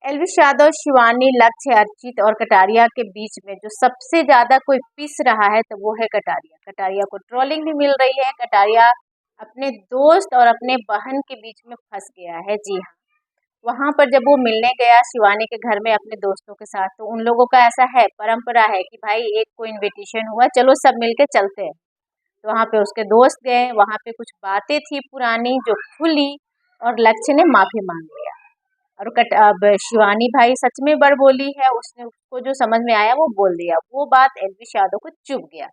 एल्विश यादव, शिवानी, लक्ष्य, अर्चित और कटारिया के बीच में जो सबसे ज्यादा कोई पिस रहा है तो वो है कटारिया। कटारिया को ट्रोलिंग भी मिल रही है। कटारिया अपने दोस्त और अपने बहन के बीच में फंस गया है। जी हाँ, वहां पर जब वो मिलने गया शिवानी के घर में अपने दोस्तों के साथ, तो उन लोगों का ऐसा है, परंपरा है कि भाई एक को इनविटेशन हुआ, चलो सब मिलके चलते हैं। तो वहाँ पे उसके दोस्त गए, वहाँ पे कुछ बातें थी पुरानी जो खुली और लक्ष्य ने माफी मांग लिया। और अब शिवानी भाई सच में बड़बोली है, उसने उसको जो समझ में आया वो बोल दिया। वो बात एल्विश यादव को चुभ गया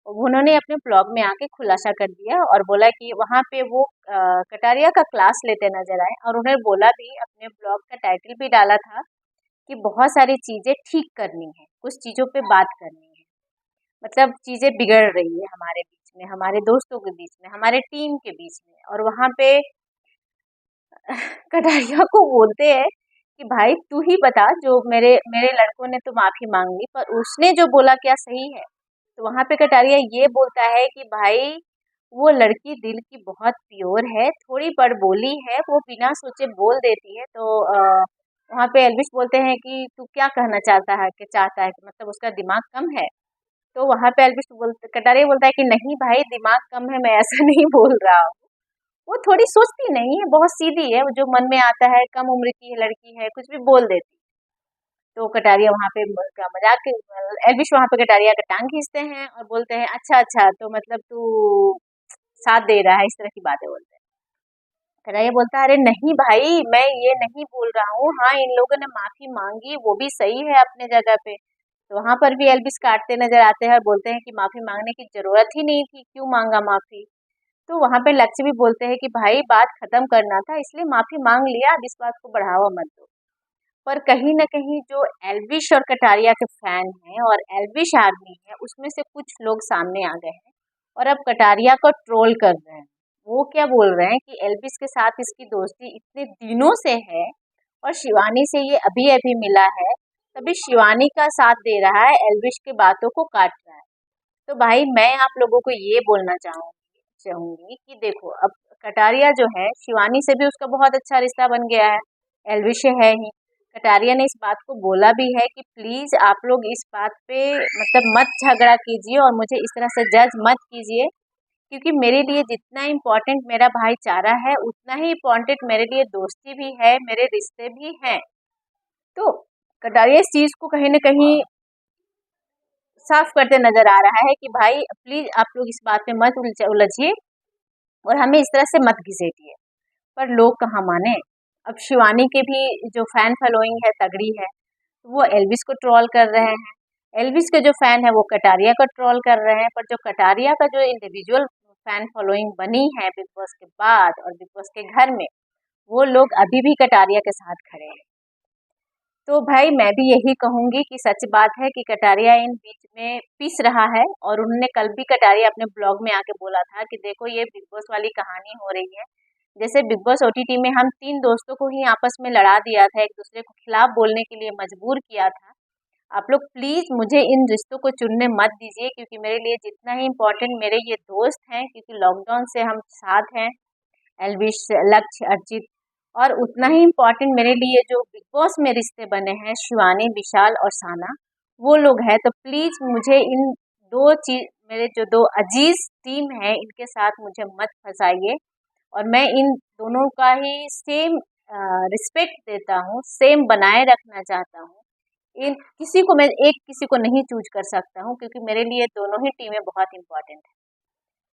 और उन्होंने अपने ब्लॉग में आके खुलासा कर दिया और बोला कि वहाँ पे वो कटारिया का क्लास लेते नजर आए। और उन्होंने बोला भी, अपने ब्लॉग का टाइटल भी डाला था कि बहुत सारी चीजें ठीक करनी है, कुछ चीजों पे बात करनी है। मतलब चीजें बिगड़ रही है हमारे बीच में, हमारे दोस्तों के बीच में, हमारे टीम के बीच में। और वहाँ पे कटारिया को बोलते हैं कि भाई तू ही बता, जो मेरे मेरे लड़कों ने तो माफी मांग ली, पर उसने जो बोला क्या सही है? तो वहां पे कटारिया ये बोलता है कि भाई वो लड़की दिल की बहुत प्योर है, थोड़ी बड़बोली है, वो बिना सोचे बोल देती है। तो वहां पे एल्विश बोलते हैं कि तू क्या कहना चाहता है कि मतलब उसका दिमाग कम है? तो वहां पे एल्विश कटारिया बोलता है कि नहीं भाई, दिमाग कम है, मैं ऐसा नहीं बोल रहा हूँ। वो थोड़ी सोचती नहीं है, बहुत सीधी है, वो जो मन में आता है, कम उम्र की है, लड़की है, कुछ भी बोल देती। तो कटारिया वहाँ पे का मजाक, एल्विश वहाँ पे कटारिया का टांग खींचते हैं और बोलते हैं अच्छा अच्छा, तो मतलब तू साथ दे रहा है, इस तरह की बातें बोलते हैं। कटारिया बोलता है अरे नहीं भाई, मैं ये नहीं बोल रहा हूँ, हाँ इन लोगों ने माफी मांगी, वो भी सही है अपने जगह पे। तो वहां पर भी एल्विश काटते नजर आते हैं और बोलते हैं कि माफी मांगने की जरूरत ही नहीं थी, क्यों मांगा माफी? तो वहां पे लक्ष्य भी बोलते हैं कि भाई बात खत्म करना था, इसलिए माफी मांग लिया, अब इस बात को बढ़ावा मत दो। पर कहीं न कहीं जो एल्विश और कटारिया के फैन हैं और एल्विश आर्मी है, उसमें से कुछ लोग सामने आ गए हैं और अब कटारिया को ट्रोल कर रहे हैं। वो क्या बोल रहे हैं कि एल्विश के साथ इसकी दोस्ती इतने दिनों से है और शिवानी से ये अभी-अभी मिला है, तभी शिवानी का साथ दे रहा है, एल्विश की बातों को काट रहा है। तो भाई मैं आप लोगों को ये बोलना चाहूंगी कि देखो, अब कटारिया जो है, शिवानी से भी उसका बहुत अच्छा रिश्ता बन गया है, एल्विश से है ही। कटारिया ने इस बात को बोला भी है कि प्लीज आप लोग इस बात पे मतलब मत झगड़ा कीजिए और मुझे इस तरह से जज मत कीजिए, क्योंकि मेरे लिए जितना इम्पोर्टेंट मेरा भाईचारा है, उतना ही इम्पोर्टेंट मेरे लिए दोस्ती भी है, मेरे रिश्ते भी हैं। तो कटारिया इस चीज को कहीं ना कहीं साफ करते नजर आ रहा है कि भाई प्लीज आप लोग इस बात में मत उलझिए और हमें इस तरह से मत घिसेटिए। पर लोग कहाँ माने। अब शिवानी के भी जो फैन फॉलोइंग है तगड़ी है, तो वो एल्विस को ट्रोल कर रहे हैं। एल्विस के जो फैन है वो कटारिया को ट्रोल कर रहे हैं। पर जो कटारिया का जो इंडिविजुअल फैन फॉलोइंग बनी है बिग बॉस के बाद और बिग बॉस के घर में, वो लोग अभी भी कटारिया के साथ खड़े हैं। तो भाई मैं भी यही कहूंगी कि सच बात है कि कटारिया इन बीच में पिस रहा है। और उन्होंने कल भी कटारिया अपने ब्लॉग में आके बोला था कि देखो ये बिग बॉस वाली कहानी हो रही है, जैसे बिग बॉस ओटीटी में हम 3 दोस्तों को ही आपस में लड़ा दिया था, एक दूसरे को खिलाफ बोलने के लिए मजबूर किया था। आप लोग प्लीज मुझे इन रिश्तों को चुनने मत दीजिए, क्योंकि मेरे लिए जितना ही इम्पोर्टेंट मेरे ये दोस्त हैं, क्योंकि लॉकडाउन से हम साथ हैं, एल्विश, लक्ष्य, अर्जित, और उतना ही इम्पोर्टेंट मेरे लिए जो बिग बॉस में रिश्ते बने हैं, शिवानी, विशाल और साना, वो लोग हैं। तो प्लीज मुझे इन दो चीज, मेरे जो दो अजीज टीम है, इनके साथ मुझे मत फंसाइए। और मैं इन दोनों का ही सेम रिस्पेक्ट देता हूँ, सेम बनाए रखना चाहता हूँ। इन किसी को मैं एक किसी को नहीं चूज कर सकता हूँ, क्योंकि मेरे लिए दोनों ही टीमें बहुत इंपॉर्टेंट है।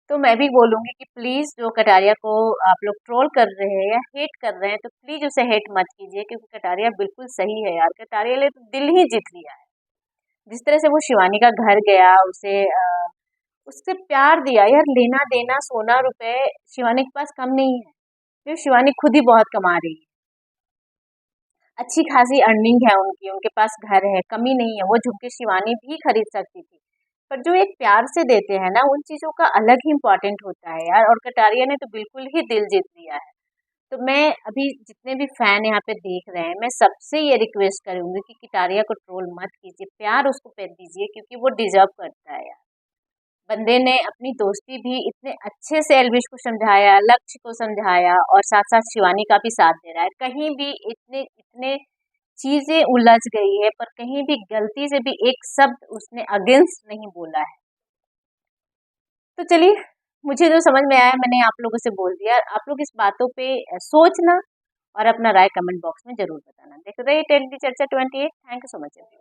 तो मैं भी बोलूँगी कि प्लीज़ जो कटारिया को आप लोग ट्रोल कर रहे हैं या हेट कर रहे हैं, तो प्लीज़ उसे हेट मत कीजिए, क्योंकि कटारिया बिल्कुल सही है यार। कटारिया ने तो दिल ही जीत लिया है। जिस तरह से वो शिवानी का घर गया, उसे उससे प्यार दिया यार, लेना देना सोना रुपए शिवानी के पास कम नहीं है, क्योंकि शिवानी खुद ही बहुत कमा रही है, अच्छी खासी अर्निंग है उनकी, उनके पास घर है, कमी नहीं है, वो झुक के शिवानी भी खरीद सकती थी। पर जो एक प्यार से देते हैं ना, उन चीज़ों का अलग ही इम्पोर्टेंट होता है यार। और कटारिया ने तो बिल्कुल ही दिल जीत लिया है। तो मैं अभी जितने भी फैन यहाँ पे देख रहे हैं, मैं सबसे ये रिक्वेस्ट करूंगी कि कटारिया को ट्रोल मत कीजिए, प्यार उसको पे दीजिए, क्योंकि वो डिजर्व करता है यार। बंदे ने अपनी दोस्ती भी इतने अच्छे से एल्विश को समझाया, लक्ष्य को समझाया, और साथ साथ शिवानी का भी साथ दे रहा है। कहीं भी इतने इतने चीजें उलझ गई है, पर कहीं भी गलती से भी एक शब्द उसने अगेंस्ट नहीं बोला है। तो चलिए, मुझे जो समझ में आया मैंने आप लोगों से बोल दिया। आप लोग इस बातों पे सोचना और अपना राय कमेंट बॉक्स में जरूर बताना। देख रहे टेन की चर्चा 28। Thank you so much.